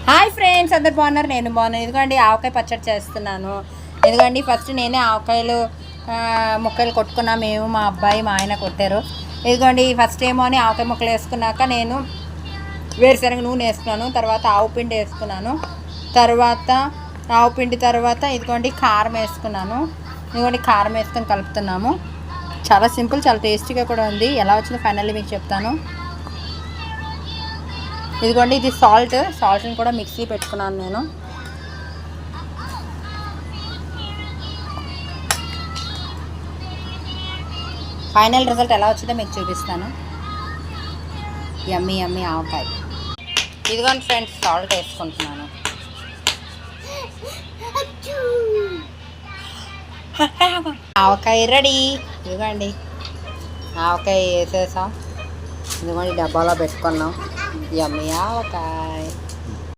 Hi friends, అందరు బాగున్నారు? నేను బాగున్నాను. ఎందుకండి ఆవకాయ పచ్చడి చేస్తున్నాను. ఎందుకండి ఫస్ట్ నేనే ఆవకాయలు ముక్కలు కొట్టుకున్నా. మేము మా అబ్బాయి మా ఆయన కొట్టారు. ఇదిగోండి ఫస్ట్ ఏమో అని ఆవకాయ ముక్కలు వేసుకున్నాక నేను వేరుశనగ నూనె వేసుకున్నాను. తర్వాత ఆవు పిండి వేసుకున్నాను. తర్వాత ఆవు పిండి తర్వాత ఇదిగోండి కారం వేసుకున్నాను. ఇదిగోండి కారం వేసుకొని కలుపుతున్నాము. చాలా సింపుల్, చాలా టేస్టీగా కూడా ఉంది. ఎలా వచ్చిందో ఫైనల్లీ మీకు చెప్తాను. ఇదిగోండి ఇది సాల్ట్ని కూడా మిక్సీ పెట్టుకున్నాను నేను. ఫైనల్ రిజల్ట్ ఎలా వచ్చిందో మీకు చూపిస్తాను. యమ్మీ యమ్మీ ఆవకాయ. ఇదిగోండి ఫ్రెండ్స్, సాల్ట్ వేసుకుంటున్నాను. ఆవకాయ రెడీ. ఇదిగోండి ఆవకాయ వేసేసాం. ఇదిగోండి డబ్బాలో పెట్టుకున్నాం. యమ్మీ ఆవకాయ.